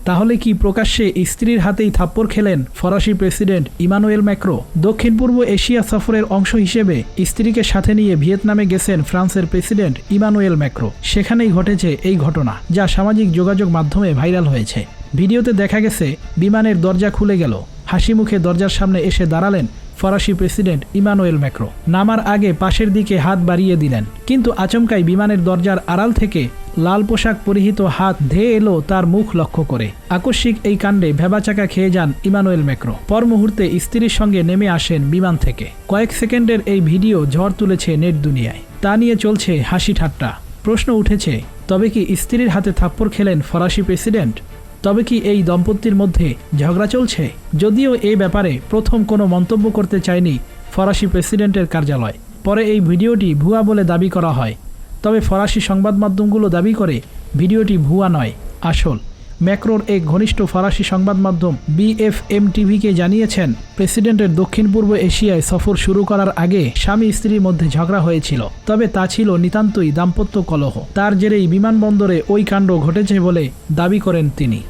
তাহলে কি প্রকাশ্যে স্ত্রীর হাতেই থাপ্পড় খেলেন ফরাসি প্রেসিডেন্ট ইমানুয়েল ম্যাক্রো? দক্ষিণ পূর্ব এশিয়া সফরের অংশ হিসেবে স্ত্রীকে সাথে নিয়ে ভিয়েতনামে গেছেন ফ্রান্সের প্রেসিডেন্ট ইমানুয়েল ম্যাক্রো। সেখানেই ঘটেছে এই ঘটনা, যা সামাজিক যোগাযোগ মাধ্যমে ভাইরাল হয়েছে। ভিডিওতে দেখা গেছে বিমানের দরজা খুলে গেল, হাসি মুখে দরজার সামনে এসে দাঁড়ালেন ফরাসি প্রেসিডেন্ট ইমানুয়েল ম্যাক্রো। নামার আগে পাশের দিকে হাত বাড়িয়ে দিলেন, কিন্তু আচমকাই বিমানের দরজার আড়াল থেকে লাল পোশাক পরিহিত হাত ধেয়ে এলো তার মুখ লক্ষ্য করে। আকস্মিক এই কাণ্ডে ভেবাচাকা খেয়ে যান ইমানুয়েল ম্যাক্রো। পর মুহূর্তে স্ত্রীর সঙ্গে নেমে আসেন বিমান থেকে। কয়েক সেকেন্ডের এই ভিডিও ঝড় তুলেছে নেট দুনিয়ায়। তা নিয়ে চলছে হাসি ঠাট্টা। প্রশ্ন উঠেছে, তবে কি স্ত্রীর হাতে থাপ্পড় খেলেন ফরাসি প্রেসিডেন্ট? তবে কি এই দম্পতির মধ্যে ঝগড়া চলছে? যদিও এই ব্যাপারে প্রথম কোনো মন্তব্য করতে চায়নি ফরাসি প্রেসিডেন্টের কার্যালয়। পরে এই ভিডিওটি ভুয়া বলে দাবি করা হয়। তবে ফরাসি সংবাদ মাধ্যমগুলো দাবি করে ভিডিওটি ভুয়া নয়, আসল। ম্যাক্রোর এক ঘনিষ্ঠ ফরাসি সংবাদ মাধ্যম BFM টিভিকে জানিয়েছেন, প্রেসিডেন্টের দক্ষিণ পূর্ব এশিয়ায় সফর শুরু করার আগে স্বামী স্ত্রীর মধ্যে ঝগড়া হয়েছিল। তবে তা ছিল নিতান্তই দাম্পত্য কলহ। তার জেরেই বিমানবন্দরে ওই কাণ্ড ঘটেছে বলে দাবি করেন তিনি।